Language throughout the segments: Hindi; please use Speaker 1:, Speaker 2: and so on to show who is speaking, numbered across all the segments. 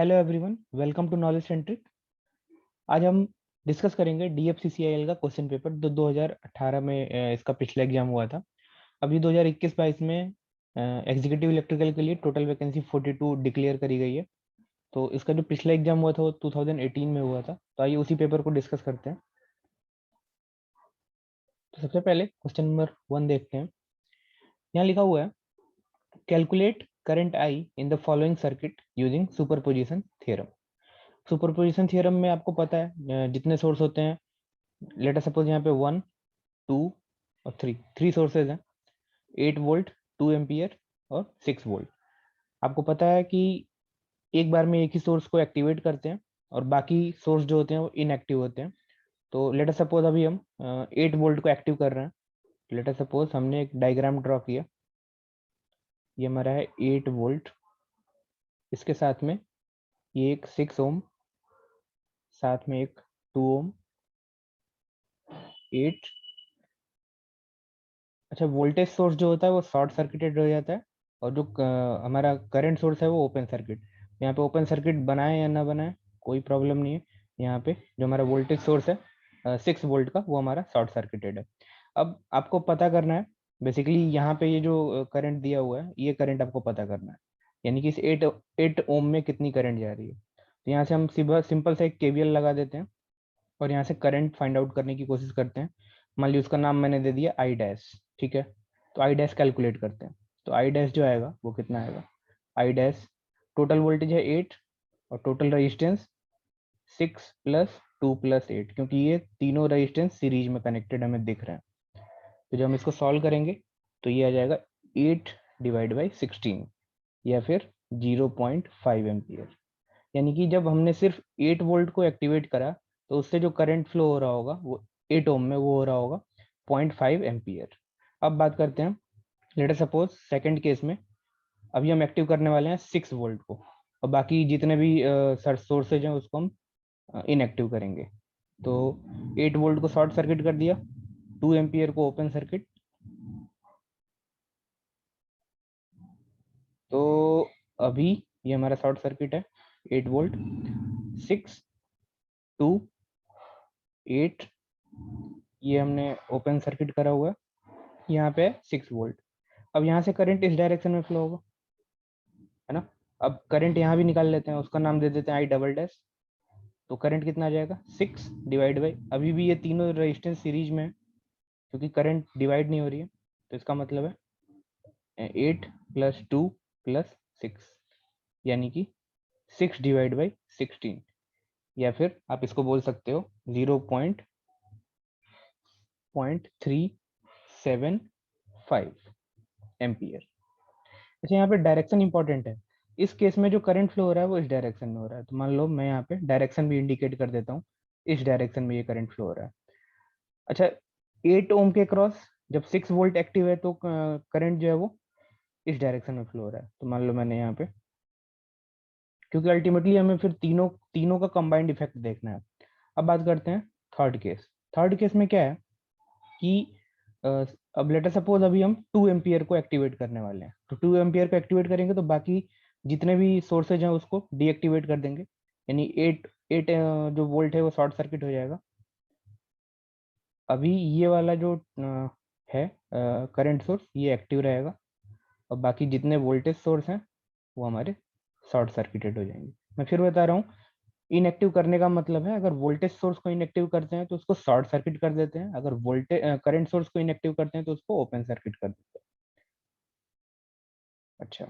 Speaker 1: Hello everyone, welcome to knowledge centric. आज हम डिस्कस करेंगे डीएफसीसीआईएल का क्वेश्चन पेपर जो 2018 में इसका पिछला एग्जाम हुआ था। अभी 2021-22 में एग्जीक्यूटिव इलेक्ट्रिकल के लिए टोटल वैकेंसी 42 डिक्लेयर करी गई है। तो इसका जो पिछला एग्जाम हुआ था वो 2018 में हुआ था। तो आइए उसी पेपर को डिस्कस करते हैं। तो सबसे पहले क्वेश्चन नंबर 1 देखते हैं। यहाँ लिखा हुआ है, calculate current I in the following circuit using superposition theorem. Superposition theorem में आपको पता है जितने सोर्स होते हैं, लेट अस सपोज यहाँ पे 1, 2 और 3 सोर्सेज हैं, 8 वोल्ट, 2 एम्पियर और 6 वोल्ट। आपको पता है कि एक बार में एक ही सोर्स को एक्टिवेट करते हैं और बाकी सोर्स जो होते हैं वो इनएक्टिव होते हैं। तो लेट अस सपोज अभी हम 8 वोल्ट को एक्टिव कर रहे हैं। लेट अस सपोज हमने एक डायग्राम ड्रॉ किया, ये हमारा है 8 वोल्ट, इसके साथ में ये एक 6 ओम, साथ में एक 2 ओम, 8। अच्छा, वोल्टेज सोर्स जो होता है वो शॉर्ट सर्किटेड हो जाता है और जो हमारा करंट सोर्स है वो ओपन सर्किट। यहाँ पे ओपन सर्किट बनाए या ना बनाए कोई प्रॉब्लम नहीं है। यहाँ पे जो हमारा वोल्टेज सोर्स है 6 वोल्ट का, वो हमारा शॉर्ट सर्किटेड है। अब आपको पता करना है, बेसिकली यहाँ पे ये जो करंट दिया हुआ है ये करंट आपको पता करना है, यानी कि इस 8 ओम में कितनी करंट जा रही है। तो यहाँ से हम सिंपल से एक केवीएल लगा देते हैं और यहाँ से करंट फाइंड आउट करने की कोशिश करते हैं। मान लीजिए उसका नाम मैंने दे दिया आई डैश, ठीक है। तो आई डैश कैलकुलेट करते हैं। तो आई डैश जो आएगा वो कितना आएगा, आई डैश टोटल वोल्टेज है 8 और टोटल रेजिस्टेंस 6 प्लस 2 प्लस 8, क्योंकि ये तीनों रेजिस्टेंस सीरीज में कनेक्टेड हमें दिख रहे हैं। तो जब हम इसको सॉल्व करेंगे तो ये आ जाएगा 8 डिवाइड बाई 16 या फिर 0.5 एम्पियर। यानी कि जब हमने सिर्फ 8 वोल्ट को एक्टिवेट करा तो उससे जो करंट फ्लो हो रहा होगा वो 8 ओम में वो हो रहा होगा 0.5 एम्पियर। अब बात करते हैं, let us suppose second case में अभी हम एक्टिव करने वाले हैं 6 वोल्ट को और बाकी जितने भी सोर्सेज हैं उसको हम इनएक्टिव करेंगे। तो 8 वोल्ट को शॉर्ट सर्किट कर दिया, 2 एम्पियर को ओपन सर्किट। तो अभी ये हमारा शॉर्ट सर्किट है 8 वोल्ट, 6, 2, 8, ये हमने ओपन सर्किट करा हुआ है, यहाँ पे 6 वोल्ट। अब यहाँ से करंट इस डायरेक्शन में फ्लो होगा, है ना। अब करंट यहाँ भी निकाल लेते हैं, उसका नाम दे देते हैं आई डबल डैश। तो करंट कितना आ जाएगा, 6 डिवाइड बाई, अभी भी ये तीनों रेजिस्टेंस सीरीज में है क्योंकि करंट डिवाइड नहीं हो रही है। तो इसका मतलब है 8 प्लस 2 प्लस 6, यानी कि 6 डिवाइड बाई 16, या फिर आप इसको बोल सकते हो 0.375 एम्पियर। अच्छा, यहाँ पे डायरेक्शन इंपॉर्टेंट है। इस केस में जो करंट फ्लो हो रहा है वो इस डायरेक्शन में हो रहा है। तो मान लो मैं यहाँ पे डायरेक्शन भी इंडिकेट कर देता हूँ, इस डायरेक्शन में ये करंट फ्लो हो रहा है। अच्छा, 8 ओम के क्रॉस जब 6 वोल्ट एक्टिव है तो करंट जो है वो इस डायरेक्शन में फ्लो हो रहा है। तो मान लो मैंने यहाँ पे, क्योंकि अल्टीमेटली हमें फिर तीनों तीनों का कंबाइंड इफेक्ट देखना है। अब बात करते हैं थर्ड केस। थर्ड केस में क्या है कि अब लेटर सपोज अभी हम 2 एम्पियर को एक्टिवेट करने वाले हैं। तो 2 एम्पियर को एक्टिवेट करेंगे तो बाकी जितने भी सोर्सेज हैं उसको डीएक्टिवेट कर देंगे, यानी 8 जो वोल्ट है वो शॉर्ट सर्किट हो जाएगा। अभी ये वाला जो है करंट सोर्स ये एक्टिव रहेगा और बाकी जितने वोल्टेज सोर्स हैं वो हमारे शॉर्ट सर्किटेड हो जाएंगे। मैं फिर बता रहा हूँ, इनएक्टिव करने का मतलब है अगर वोल्टेज सोर्स को इनएक्टिव करते हैं तो उसको शॉर्ट सर्किट कर देते हैं, अगर वोल्टेज करंट सोर्स को इनएक्टिव करते हैं तो उसको ओपन सर्किट कर देते हैं। अच्छा,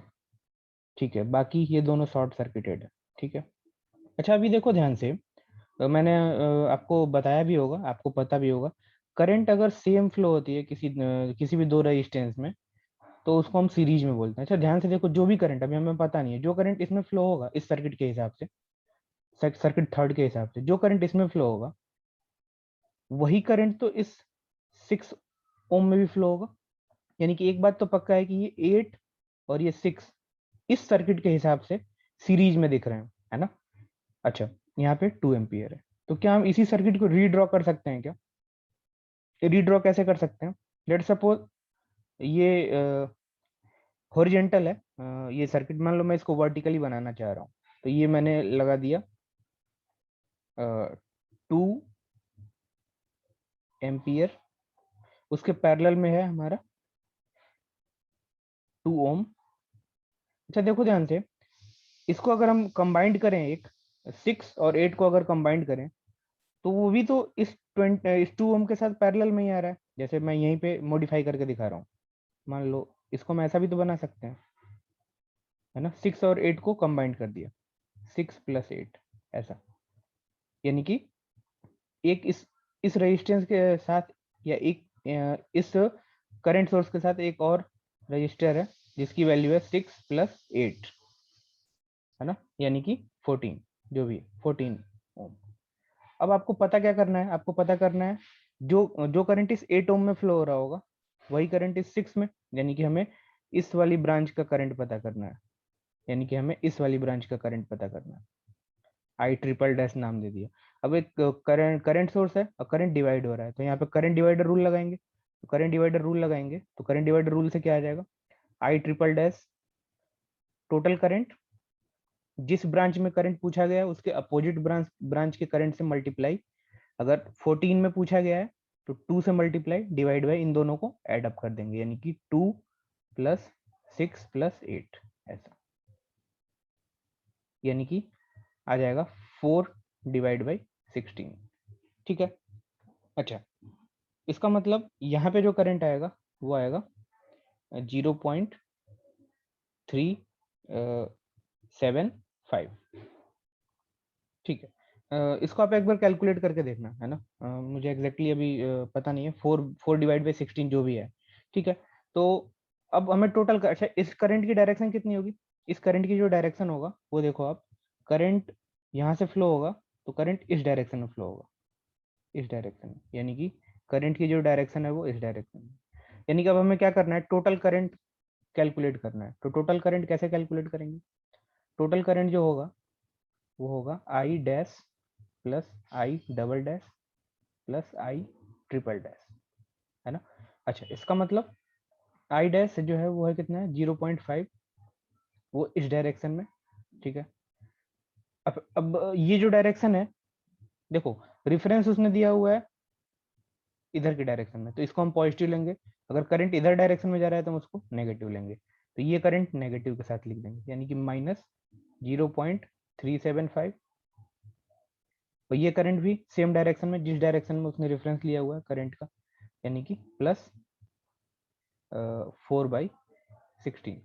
Speaker 1: ठीक है, बाकी ये दोनों शॉर्ट सर्किटेड है, ठीक है। अच्छा, अभी देखो ध्यान से, मैंने आपको बताया भी होगा, आपको पता भी होगा, करंट अगर सेम फ्लो होती है किसी भी दो रेजिस्टेंस में तो उसको हम सीरीज में बोलते हैं। अच्छा, ध्यान से देखो, जो भी करंट, अभी हमें पता नहीं है, जो करंट इसमें फ्लो होगा इस सर्किट के हिसाब से, सर्किट थर्ड के हिसाब से जो करंट इसमें फ्लो होगा वही करंट तो इस 6 ओम में भी फ्लो होगा। यानी कि एक बात तो पक्का है कि ये 8 और ये 6 इस सर्किट के हिसाब से सीरीज में दिख रहे हैं, है ना। अच्छा, यहाँ पे 2 एम्पियर है, तो क्या हम इसी सर्किट को रीड्रॉ कर सकते हैं क्या। रीड्रॉ कैसे कर सकते हैं, लेट सपोज ये हॉरिजेंटल है, ये सर्किट मान लो मैं इसको वर्टिकली बनाना चाह रहा हूँ। तो ये मैंने लगा दिया 2 एम्पियर, उसके पैरेलल में है हमारा 2 ओम। अच्छा देखो ध्यान से, इसको अगर हम कंबाइंड करें, एक 6 और 8 को अगर कंबाइंड करें, तो वो भी तो इस 2 ओम के साथ पैरेलल में ही आ रहा है। जैसे मैं यहीं पे मॉडिफाई करके दिखा रहा हूँ, मान लो इसको मैं ऐसा भी तो बना सकते हैं, है ना, 6 और 8 को कंबाइंड कर दिया, 6 + 8 ऐसा, यानी कि एक इस रेजिस्टेंस के साथ, या एक इस करंट सोर्स के साथ एक और रजिस्टर है जिसकी वैल्यू है 6 + 8, है ना, यानी कि 14, जो भी 14 ओम। अब आपको पता क्या करना है, आपको पता करना है जो करंट इस 8 ओम में फ्लो हो रहा होगा वही करंट इस 6 में, यानी कि हमें इस वाली ब्रांच का करंट पता करना है, यानी कि हमें इस वाली ब्रांच का करंट पता करना है। आई ट्रिपल डैश नाम दे दिया। अब एक करंट सोर्स है और करंट डिवाइड हो रहा है, तो यहाँ पे करंट डिवाइडर रूल लगाएंगे। तो करंट डिवाइडर रूल लगाएंगे तो करंट डिवाइडर रूल से क्या आ जाएगा, I triple dash total current, जिस ब्रांच में करंट पूछा गया है उसके अपोजिट ब्रांच के करंट से मल्टीप्लाई, अगर 14 में पूछा गया है तो 2 से मल्टीप्लाई डिवाइड बाय इन दोनों को ऐड अप कर देंगे, यानी कि 2 + 6 + 8 ऐसा, यानी कि आ जाएगा 4/16। ठीक है। अच्छा, इसका मतलब यहाँ पे जो करंट आएगा वो आएगा 0.375। ठीक है। इसको आप एक बार कैलकुलेट करके देखना, है ना, मुझे एग्जैक्टली अभी पता नहीं है, 4/16 जो भी है। ठीक है। तो अब हमें टोटल अच्छा, इस करंट की डायरेक्शन कितनी होगी, इस करंट की जो डायरेक्शन होगा वो देखो आप, करंट यहाँ से फ्लो होगा तो करंट इस डायरेक्शन में फ्लो होगा, इस डायरेक्शन में, यानी कि करंट की जो डायरेक्शन है वो इस डायरेक्शन में। यानी कि अब हमें क्या करना है, टोटल करंट कैलकुलेट करना है। तो टोटल करंट कैसे कैलकुलेट करेंगे, टोटल करंट जो होगा वो होगा I dash plus I double dash plus I triple dash, है ना। अच्छा, इसका मतलब आई डैश जो है वो है कितना है, 0.5, वो इस डायरेक्शन में। ठीक है। अब ये जो डायरेक्शन है, देखो रिफरेंस उसने दिया हुआ है इधर की डायरेक्शन में, तो इसको हम पॉजिटिव लेंगे। अगर करंट इधर डायरेक्शन में जा रहा है तो हम उसको नेगेटिव लेंगे, तो ये करंट नेगेटिव के साथ लिख देंगे, यानी कि -0.375। और ये करंट भी सेम डायरेक्शन में, जिस डायरेक्शन में उसने रेफरेंस लिया हुआ है करंट का, यानी कि +4/16।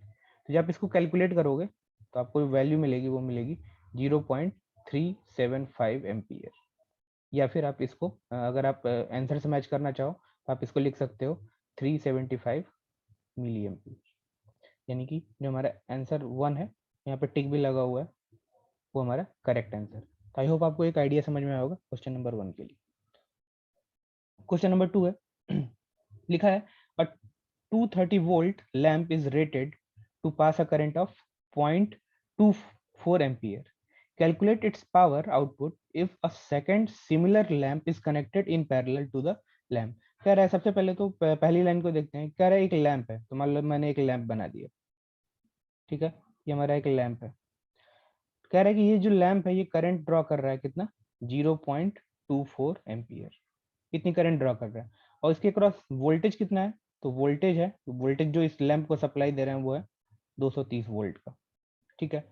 Speaker 1: तो जब आप इसको कैलकुलेट करोगे तो आपको वैल्यू मिलेगी, वो मिलेगी 0.375 एम्पियर। या फिर आप इसको अगर आप आंसर से मैच करना चाहो तो आप इसको लिख सकते हो 375 मिली एम्पियर, यानी कि जो हमारा आंसर 1 है, यहाँ पे टिक भी लगा हुआ है, वो हमारा करेक्ट आंसर। तो आई होप आपको एक आइडिया समझ में आया होगा क्वेश्चन नंबर 1 के लिए। क्वेश्चन नंबर 2 है, लिखा है a 230 volt lamp is rated to pass a current of 0.24 ampere, calculate its power output if a second similar lamp is connected in parallel to the lamp। कह रहा है सबसे पहले तो पहली लाइन को देखते हैं। कह रहा है एक लैंप है, तो मान लो मैंने एक लैंप बना दिया। ठीक है, ये हमारा एक लैंप है। कह रहा है कि ये जो लैंप है ये करंट ड्रॉ कर रहा है कितना, 0.24 एम्पियर, इतनी करंट ड्रॉ कर रहा है। और इसके क्रॉस वोल्टेज कितना है, तो वोल्टेज है, वोल्टेज जो इस लैंप को सप्लाई दे रहे हैं वो है 230 वोल्ट का। ठीक है।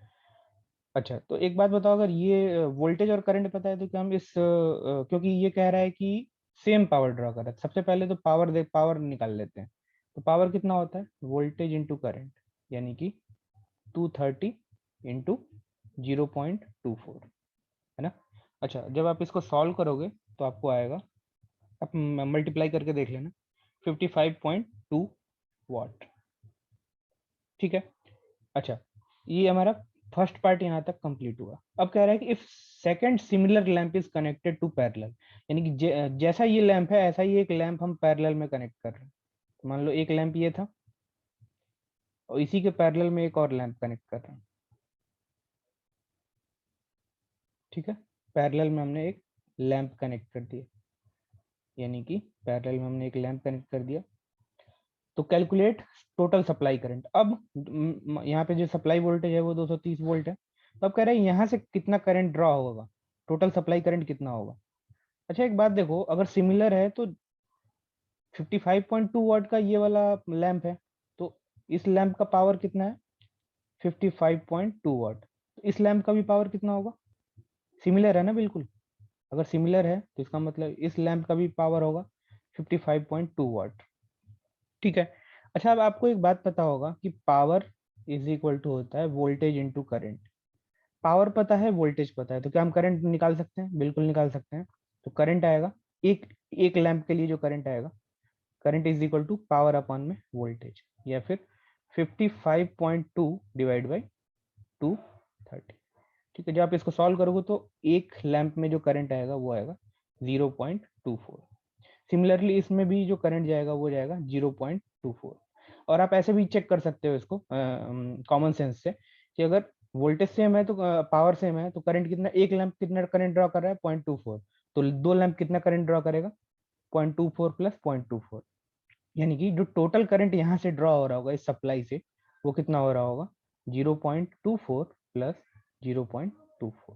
Speaker 1: अच्छा, तो एक बात बताओ, अगर ये वोल्टेज और करंट पता है तो क्या हम क्योंकि ये कह रहा है कि सेम पावर ड्रॉ कर रहा है, सबसे पहले तो पावर निकाल लेते हैं। तो पावर कितना होता है, वोल्टेज इंटू करंट, यानी कि 230 इंटू 0.24, है ना। अच्छा, जब आप इसको सॉल्व करोगे तो आपको आएगा, आप मल्टीप्लाई करके देख लेना, 55.2 वाट। ठीक है। अच्छा, ये हमारा फर्स्ट पार्ट यहाँ तक कंप्लीट हुआ। अब कह रहा है कि if second similar lamp is connected to parallel, यानी कि जैसा ये लैंप है ऐसा ही एक लैंप हम पैरेलल में कनेक्ट कर रहे हैं। तो मान लो एक लैंप ये था और इसी के पैरेलल में एक और लैंप कनेक्ट कर रहे हैं। ठीक है, पैरेलल में हमने एक लैंप कनेक्ट कर दिया, यानी कि पैरेलल में हमने एक लैंप कनेक्ट कर दिया। तो कैलकुलेट टोटल सप्लाई करंट। अब यहाँ पे जो सप्लाई वोल्टेज है वो 230 वोल्ट है, तो अब कह रहे हैं यहाँ से कितना करंट ड्रॉ होगा, टोटल सप्लाई करंट कितना होगा। अच्छा एक बात देखो, अगर सिमिलर है तो 55.2 वाट का ये वाला लैंप है, तो इस लैंप का पावर कितना है 55.2 वाट, तो इस लैंप का भी पावर कितना होगा, सिमिलर है ना बिल्कुल। अगर सिमिलर है तो इसका मतलब इस लैंप का भी पावर होगा 55.2 वाट। ठीक है। अच्छा अब आपको एक बात पता होगा कि पावर इज इक्वल टू होता है वोल्टेज इनटू करंट। पावर पता है, वोल्टेज पता है, तो क्या हम करंट निकाल सकते हैं, बिल्कुल निकाल सकते हैं। तो करंट आएगा, एक एक लैंप के लिए जो करंट आएगा, current is equal to power upon में वोल्टेज, या फिर 55.2 डिवाइड बाई 230। ठीक है, जब आप इसको सॉल्व करोगे तो एक लैंप में जो करंट आएगा वो आएगा 0.24। सिमिलरली इसमें भी जो करंट जाएगा वो जाएगा 0.24। और आप ऐसे भी चेक कर सकते हो इसको कॉमन सेंस से, कि अगर वोल्टेज सेम है तो पावर सेम है, तो करंट कितना, एक लैंप कितना करंट ड्रॉ कर रहा है 0.24, तो दो लैंप कितना करंट ड्रॉ करेगा 0.24 प्लस 0.24, यानी कि जो टोटल करंट यहाँ से ड्रॉ हो रहा होगा इस सप्लाई से, वो कितना हो रहा होगा 0.24 प्लस 0.24,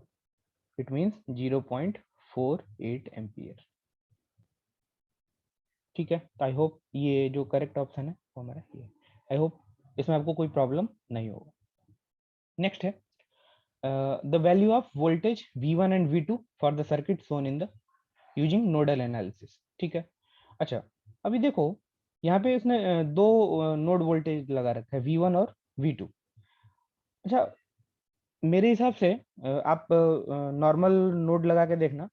Speaker 1: इट मीन्स 0.48 एम्पियर। ठीक है, तो आई होप ये जो करेक्ट ऑप्शन है वो हमारा ये, आई होप इसमें आपको कोई प्रॉब्लम नहीं होगा। नेक्स्ट है the value of voltage V1 and V2 for the circuit shown in the using nodal analysis. ठीक है। अच्छा अभी देखो यहाँ पे इसने दो नोड वोल्टेज लगा रखा है V1 और V2। अच्छा मेरे हिसाब से आप नॉर्मल नोड लगा के देखना,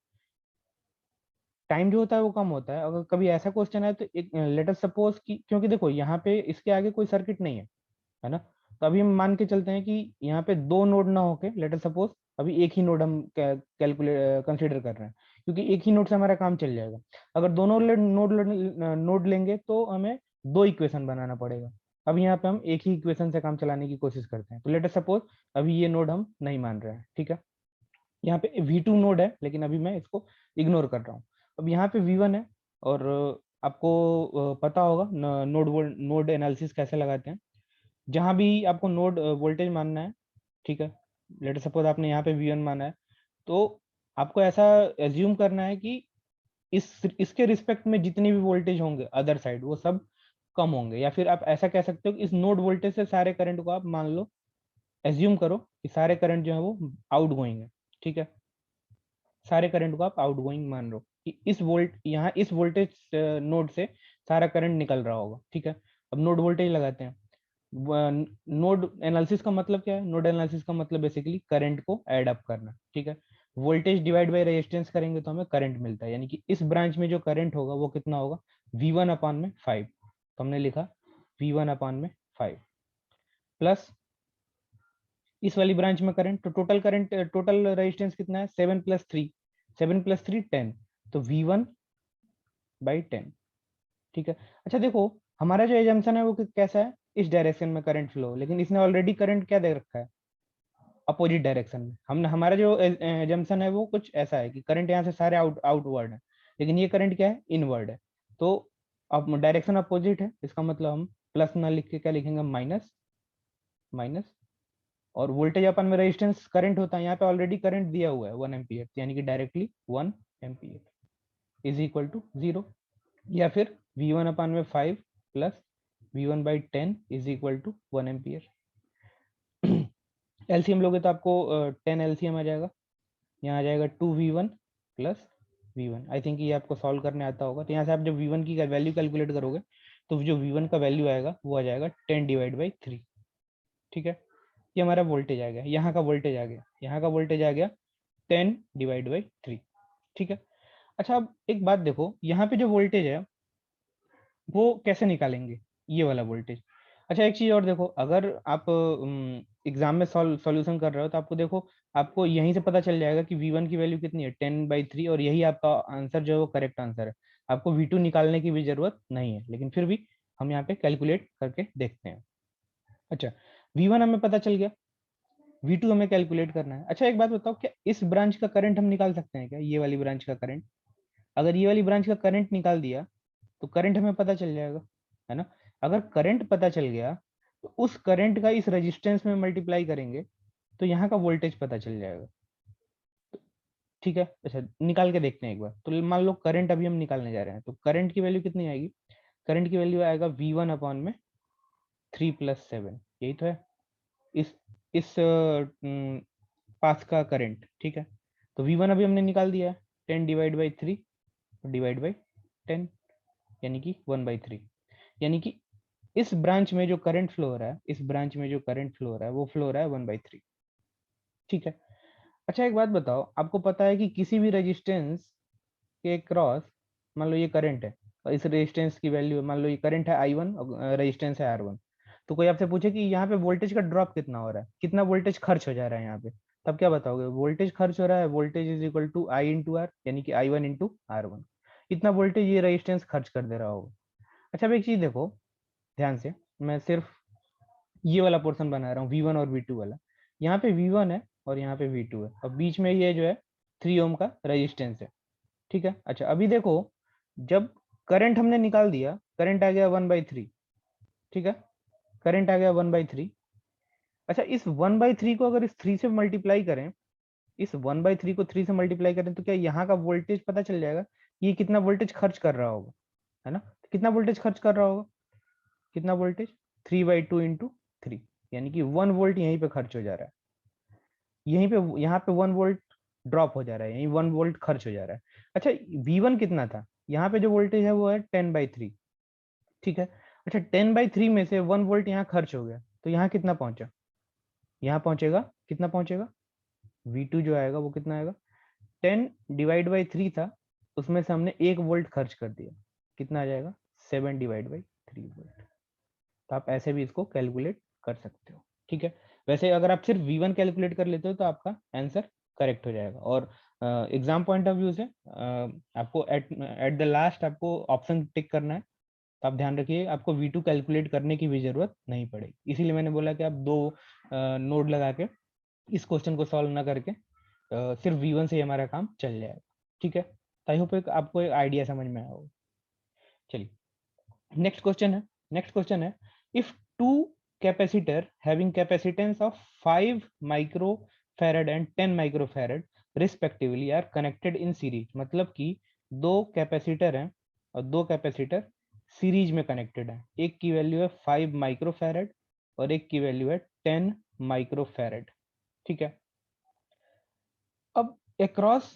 Speaker 1: टाइम जो होता है वो कम होता है। अगर कभी ऐसा क्वेश्चन है तो एक लेट अस सपोज कि, क्योंकि देखो यहाँ पे इसके आगे कोई सर्किट नहीं है ना, तो अभी हम मान के चलते हैं कि यहाँ पे दो नोड ना होके लेट अस सपोज अभी एक ही नोड हम कैलकुलेट कंसीडर कर रहे हैं, क्योंकि एक ही नोड से हमारा काम चल जाएगा। अगर दोनों नोड लेंगे तो हमें दो इक्वेशन बनाना पड़ेगा। अब यहाँ पे हम एक ही इक्वेशन से काम चलाने की कोशिश करते हैं, तो लेट अस सपोज अभी ये नोड हम नहीं मान रहे हैं। ठीक है, यहाँ पे V2 नोड है, लेकिन अभी मैं इसको इग्नोर कर रहा हूँ। अब यहाँ पे V1 है, और आपको पता होगा नोड एनालिसिस कैसे लगाते हैं। जहां भी आपको नोड वोल्टेज मानना है, ठीक है, लेट सपोज आपने यहाँ पे V1 माना है, तो आपको ऐसा एज्यूम करना है कि इसके रिस्पेक्ट में जितने भी वोल्टेज होंगे अदर साइड वो सब कम होंगे, या फिर आप ऐसा कह सकते हो कि इस नोड वोल्टेज से सारे करंट को आप मान लो, एज्यूम करो कि सारे करंट जो है वो आउट गोइंग है। ठीक है, सारे करंट को आप आउटगोइंग मान लो कि इस वोल्ट यहाँ इस वोल्टेज नोड से सारा करंट निकल रहा होगा। ठीक है, अब नोड वोल्टेज लगाते हैं। नोड एनालिसिस का मतलब क्या है, नोड एनालिसिस का मतलब बेसिकली करंट को ऐड अप करना। ठीक है, वोल्टेज डिवाइड बाय रेजिस्टेंस करेंगे तो हमें करंट मिलता है, यानी कि इस ब्रांच में जो करंट होगा वो कितना होगा V1 अपान में 5, तो हमने लिखा V1 अपान में 5 प्लस इस वाली ब्रांच में करंट, तो टोटल रेजिस्टेंस कितना है 7 प्लस 3, 7 प्लस 3 10, तो V1 बाई 10। ठीक है। अच्छा देखो हमारा जो एजम्पशन है वो कैसा है, इस डायरेक्शन में करंट फ्लो, लेकिन इसने ऑलरेडी करंट क्या दे रखा है अपोजिट डायरेक्शन में। हमने हमारा जो एजम्पशन है वो कुछ ऐसा है कि करंट यहाँ से सारे आउटवर्ड है, लेकिन ये करंट क्या है इनवर्ड है। तो अब डायरेक्शन अपोजिट है, इसका मतलब हम प्लस ना लिख के क्या लिखेंगे माइनस, माइनस। और वोल्टेज अपन में रेजिस्टेंस करंट होता है, यहाँ पे ऑलरेडी करंट दिया हुआ है 1 एम्पियर, यानी कि directly 1 ampere is equal to 0, या फिर V1 अपान में 5 plus V1 by 10 is equal to 1 ampere. LCM लोगे तो आपको 10 एलसीएम आ जाएगा, यहाँ आ जाएगा 2V1 plus V1। I think ये आपको सॉल्व करने आता होगा। तो यहाँ से आप जब V1 की वैल्यू कैलकुलेट करोगे तो जो V1 का वैल्यू आएगा वो आ जाएगा 10 डिवाइड बाई 3। ठीक है, ये हमारा वोल्टेज आ गया, यहाँ का वोल्टेज आ गया, यहाँ का वोल्टेज आ गया 10 डिवाइड बाई 3। ठीक है। अच्छा अब एक बात देखो, यहाँ पे जो वोल्टेज है वो कैसे निकालेंगे, ये वाला वोल्टेज। अच्छा एक चीज और देखो, अगर आप एग्जाम में सॉल्यूशन कर रहे हो तो आपको देखो, आपको यहीं से पता चल जाएगा कि V1 की वैल्यू कितनी है 10/3, और यही आपका आंसर जो है वो करेक्ट आंसर है। आपको V2 निकालने की भी जरूरत नहीं है, लेकिन फिर भी हम यहाँ पे कैलकुलेट करके देखते हैं। अच्छा V1 हमें पता चल गया, V2 हमें कैलकुलेट करना है। अच्छा एक बात बताओ, क्या इस ब्रांच का करंट हम निकाल सकते हैं क्या, ये वाली ब्रांच का करंट? अगर ये वाली ब्रांच का करंट निकाल दिया तो करंट हमें पता चल जाएगा, है ना। अगर करंट पता चल गया तो उस करंट का इस रेजिस्टेंस में मल्टीप्लाई करेंगे, तो तो यहाँ का वोल्टेज पता चल जाएगा। ठीक है, अच्छा निकाल के देखते हैं एक बार। तो मान लो करंट अभी हम निकालने जा रहे हैं, तो करंट की वैल्यू कितनी आएगी? करंट की वैल्यू आएगा V1 अपॉन में 3+7, यही तो है इस पास का करंट। ठीक है, तो V1 अभी हमने निकाल दिया है, 10 डिवाइड बाई 3 डिवाइड बाई 10, यानी कि 1/3। यानी कि इस ब्रांच में जो करंट फ्लो हो रहा है, इस ब्रांच में जो करंट फ्लो हो रहा है वो फ्लो हो रहा है 1/3। ठीक है, अच्छा एक बात बताओ, आपको पता है कि किसी भी रेजिस्टेंस के क्रॉस, मान लो ये करंट है और इस रेजिस्टेंस की वैल्यू, मान लो ये करंट है I1 और रेजिस्टेंस है R1, तो कोई आपसे पूछे कि यहाँ पे वोल्टेज का ड्रॉप कितना हो रहा है, कितना वोल्टेज खर्च हो जा रहा है यहाँ पे, तब क्या बताओगे? वोल्टेज खर्च हो रहा है, voltage is equal to I into R, यानी कि I1 इंटू R1। इतना वोल्टेज ये रेजिस्टेंस खर्च कर दे रहा होगा। अच्छा अब एक चीज देखो ध्यान से, मैं सिर्फ ये वाला पोर्शन बना रहा हूँ V1 और V2 वाला। यहाँ पे V1 है और यहाँ पे V2 है, और बीच में ये जो है 3 ओम का रेजिस्टेंस है। ठीक है, अच्छा अभी देखो, जब करंट हमने निकाल दिया, करंट आ गया 1/3। ठीक है, करंट आ गया 1/3। अच्छा इस 1/3 को अगर इस 3 से मल्टीप्लाई करें, इस 1/3 को 3 से मल्टीप्लाई करें, तो क्या यहाँ का वोल्टेज पता चल जाएगा ये कितना वोल्टेज खर्च कर रहा होगा, है ना? कितना वोल्टेज खर्च कर रहा होगा, कितना वोल्टेज? 3/2 इंटू 3, यानी कि 1 वोल्ट यहीं पे खर्च हो जा रहा है, यहीं पे, यहाँ पे 1 वोल्ट ड्रॉप हो जा रहा है, यहीं 1 वोल्ट खर्च हो जा रहा है। अच्छा V1 कितना था? यहाँ पे जो वोल्टेज है वो है 10/3। ठीक है, अच्छा 10/3 में से 1 वोल्ट यहाँ खर्च हो गया, तो यहाँ कितना पहुंचा? यहाँ पहुंचेगा, कितना पहुंचेगा? V2 जो आएगा वो कितना आएगा? 10 डिवाइड बाई 3 था, उसमें से हमने 1 वोल्ट खर्च कर दिया, कितना आ जाएगा? 7 डिवाइड बाई 3 वोल्ट। तो आप ऐसे भी इसको कैलकुलेट कर सकते हो। ठीक है, वैसे अगर आप सिर्फ V1 कैलकुलेट कर लेते हो तो आपका आंसर करेक्ट हो जाएगा। और एग्जाम पॉइंट ऑफ व्यू से आपको एट द लास्ट आपको ऑप्शन टिक करना है, तो आप ध्यान रखिए आपको V2 कैलकुलेट करने की भी जरूरत नहीं पड़ेगी। इसीलिए मैंने बोला कि आप 2 नोड लगा के इस क्वेश्चन को सॉल्व ना करके सिर्फ V1 से ही हमारा काम चल जाएगा। ठीक है, आई होप आपको एक आइडिया समझ में आया होगा। चलिए नेक्स्ट क्वेश्चन है, नेक्स्ट क्वेश्चन है, if two capacitor having capacitance of 5 microfarad and 10 microfarad respectively are connected in series, मतलब कि दो कैपेसिटर हैं और दो कैपेसिटर सीरीज में कनेक्टेड है, एक की वैल्यू है 5 माइक्रोफैरड और एक की वैल्यू है 10 माइक्रोफैरड। ठीक है, अब अक्रॉस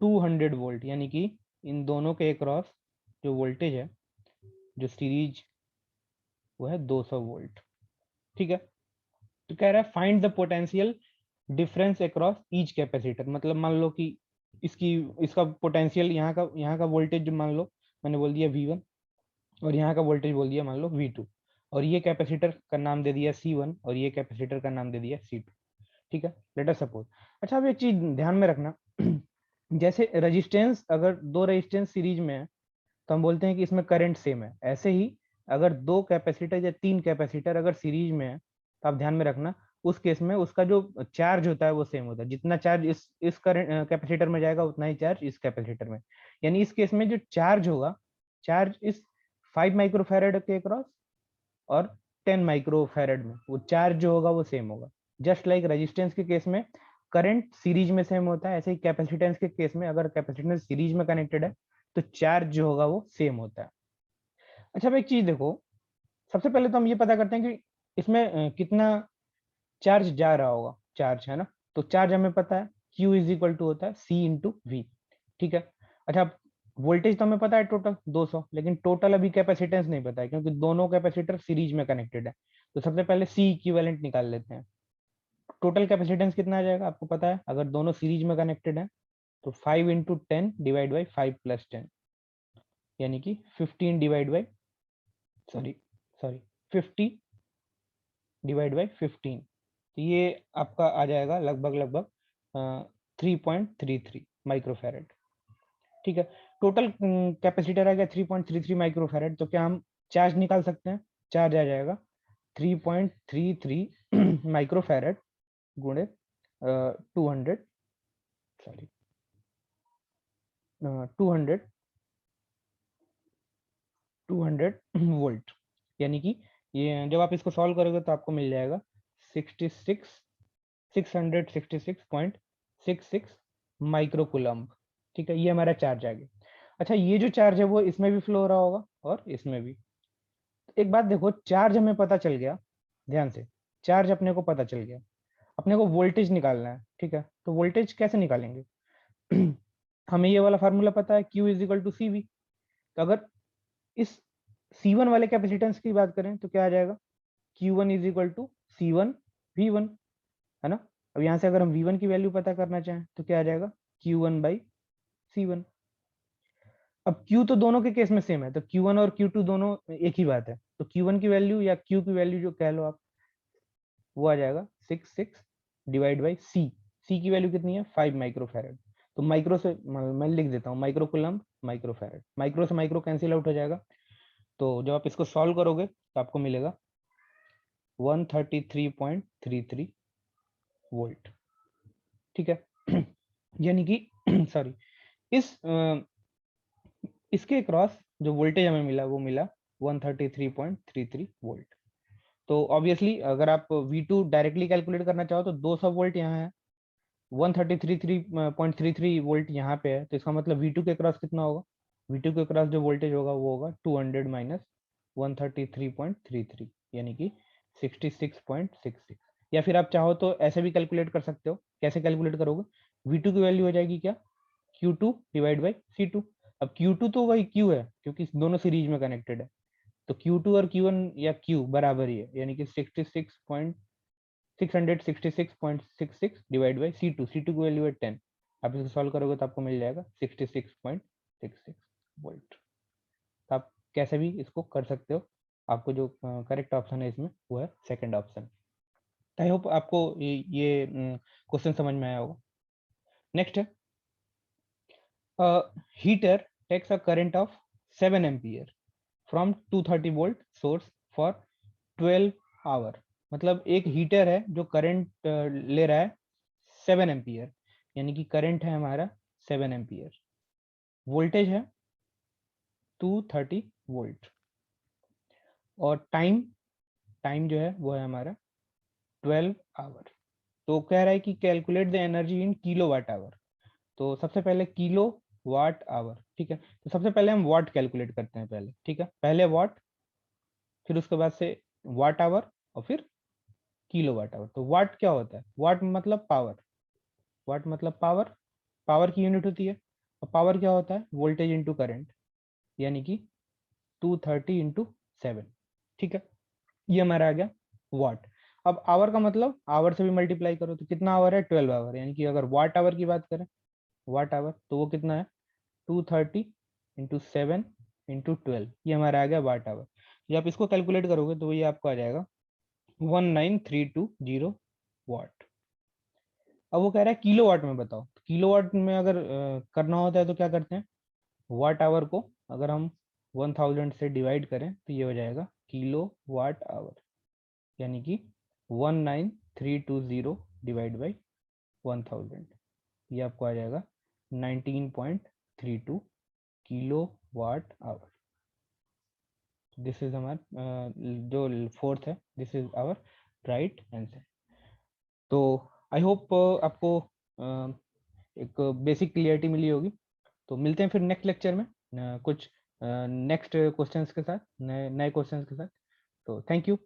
Speaker 1: 200 वोल्ट, यानी कि इन दोनों के अक्रॉस जो वोल्टेज है, जो सीरीज, वो है 200 वोल्ट। ठीक है, तो कह रहा है find the potential difference across each capacitor, मतलब मान लो कि इसकी, इसका पोटेंशियल, यहाँ का वोल्टेज जो मान लो मैंने बोल दिया V1 और यहाँ का वोल्टेज बोल दिया मान लो V2, और ये कैपेसिटर का नाम दे दिया C1 और ये कैपेसिटर का नाम दे दिया C2। ठीक है, लेट अस सपोज। अच्छा अब एक चीज ध्यान में रखना जैसे रेजिस्टेंस, अगर दो रेजिस्टेंस सीरीज में है तो हम बोलते हैं कि इसमें करंट सेम है। ऐसे ही अगर दो कैपेसिटर या तीन कैपेसिटर अगर सीरीज में है तो आप ध्यान में रखना उस केस में उसका जो चार्ज होता है वो सेम होता है, जितना चार्ज इस करंट कैपेसिटर में जाएगा उतना ही चार्ज इस कैपेसिटर में। यानी इस केस में जो चार्ज होगा, चार्ज इस 5 माइक्रोफैरड के क्रॉस और 10 माइक्रोफैरड में, वो चार्ज जो होगा वो सेम होगा। जस्ट लाइक रेजिस्टेंस के केस में करंट सीरीज में सेम होता है, ऐसे ही कैपेसिटेंस के केस में अगर कैपेसिटेंस सीरीज में कनेक्टेड है तो चार्ज जो होगा वो सेम होता है। अच्छा अब एक चीज देखो, सबसे पहले तो हम ये पता करते हैं कि इसमें कितना चार्ज जा रहा होगा, चार्ज है ना, तो चार्ज हमें पता है Q इज इक्वल टू होता है C इंटू V। ठीक है, अच्छा वोल्टेज तो हमें पता है टोटल 200, लेकिन टोटल अभी कैपेसिटेंस नहीं पता है क्योंकि दोनों कैपेसिटर सीरीज में कनेक्टेड है। तो सबसे पहले C इक्विवेलेंट निकाल लेते हैं। टोटल कैपेसिटेंस कितना आ जाएगा आपको पता है, अगर दोनों सीरीज में कनेक्टेड है तो 5 इंटू 10 डिवाइड बाई 5 प्लस 10, यानी कि 15 divide by, sorry sorry 50 divide by 15, तो ये आपका आ जाएगा लगभग लगभग 3.33 माइक्रोफैरड। ठीक है, टोटल कैपेसिटर आ गया 3.33 माइक्रोफैरड, तो क्या हम चार्ज निकाल सकते हैं? चार्ज आ जाएगा 3.33 माइक्रोफैरड गुणे 200, सॉरी 200 वोल्ट, यानी कि ये जब आप इसको सॉल्व करोगे तो आपको मिल जाएगा 66 666.66 माइक्रोकूलम्ब। ठीक है, ये हमारा चार्ज आ गया। अच्छा, ये जो चार्ज है वो इसमें भी फ्लो हो रहा होगा और इसमें भी। एक बात देखो, चार्ज हमें पता चल गया, ध्यान से, चार्ज अपने को पता चल गया, अपने को वोल्टेज निकालना है। ठीक है, तो वोल्टेज कैसे निकालेंगे? हमें ये वाला फार्मूला पता है, Q is equal to C V. तो अगर इस C1 वाले कैपेसिटेंस की बात करें तो क्या आ जाएगा? Q1 is equal to C1 V1, है ना। अब यहाँ से अगर हम V1 की वैल्यू पता करना चाहें तो क्या आ जाएगा? Q1 by C1। अब Q तो दोनों के केस में सेम है, तो Q1 और Q2 दोनों एक ही बात है, तो Q1 की वैल्यू या Q की वैल्यू जो कह लो आप, वो आ जाएगा 66 डिवाइड बाई C। C की वैल्यू कितनी है? 5 माइक्रोफैरड। तो माइक्रो से मैं लिख देता हूँ, माइक्रोकूलम्ब माइक्रोफैरड, माइक्रो से माइक्रो कैंसिल आउट हो जाएगा। तो जब आप इसको सॉल्व करोगे तो आपको मिलेगा 133.33 वोल्ट। ठीक है। यानी कि सॉरी, इस इसके क्रॉस जो वोल्टेज हमें मिला वो मिला 133.33 वोल्ट। तो ऑब्वियसली अगर आप V2 डायरेक्टली कैलकुलेट करना चाहो तो 200 वोल्ट यहाँ है, 133.33 वोल्ट यहाँ पे है, तो इसका मतलब V2 के क्रॉस कितना होगा? V2 के क्रॉस जो वोल्टेज होगा वो होगा 200 माइनस 133.33, यानी कि 66.66। या फिर आप चाहो तो ऐसे भी कैलकुलेट कर सकते हो। कैसे कैलकुलेट करोगे? V2 की वैल्यू हो जाएगी क्या? Q2 divide by C2। अब Q2 तो वही Q है क्योंकि दोनों सीरीज में कनेक्टेड है, तो Q2 और Q1 या Q बराबर ही है, यानी कि 666.66 डिवाइड बाई C2। C2 की वैल्यू है 10। आप इसको सॉल्व करोगे तो आपको मिल जाएगा 66.66 वोल्ट। तो आप कैसे भी इसको कर सकते हो, आपको जो करेक्ट ऑप्शन है इसमें वो है सेकंड ऑप्शन। आई होप आपको ये क्वेश्चन समझ में आया होगा। नेक्स्ट है, heater takes a current of 7 ampere from 230 volt source for 12 hour. मतलब एक हीटर है जो करंट ले रहा है 7 एम्पियर, यानी कि करंट है हमारा 7 एम्पियर, वोल्टेज है 230 वोल्ट, और टाइम टाइम जो है वो है हमारा 12 आवर। तो कह रहा है कि calculate the energy in kilowatt hour. तो सबसे पहले किलो वाट आवर, ठीक है, तो सबसे पहले हम वाट कैलकुलेट करते हैं पहले। ठीक है, पहले वाट, फिर उसके बाद से वाट आवर, और फिर किलो वाट आवर। तो वाट क्या होता है? वाट मतलब पावर, वाट मतलब पावर, पावर की यूनिट होती है। और पावर क्या होता है? वोल्टेज इंटू करंट, यानी कि 230 इंटू 7। ठीक है, ये हमारा आ गया वाट। अब आवर का मतलब आवर से भी मल्टीप्लाई करो, तो कितना आवर है? 12 आवर। यानी कि अगर वाट आवर की बात करें, वाट आवर, तो वो कितना है? 230 इंटू 7 इंटू 12, ये हमारा आ गया वाट आवर। ये आप इसको कैलकुलेट करोगे तो ये आपको आ जाएगा 19320 वाट। अब वो कह रहा है किलो वाट में बताओ। किलो वाट में अगर करना होता है तो क्या करते हैं? वाट आवर को अगर हम 1000 से डिवाइड करें तो ये हो जाएगा किलो वाट आवर, यानी कि 19320 डिवाइड बाई 1000, ये आपको आ जाएगा 19.32 kilowatt hour. This is हमारा जो फोर्थ है, this is our right answer. तो आई होप आपको एक बेसिक क्लियरिटी मिली होगी। तो मिलते हैं फिर नेक्स्ट लेक्चर में कुछ नेक्स्ट क्वेश्चंस के साथ, नए नए क्वेश्चंस के साथ। तो थैंक यू।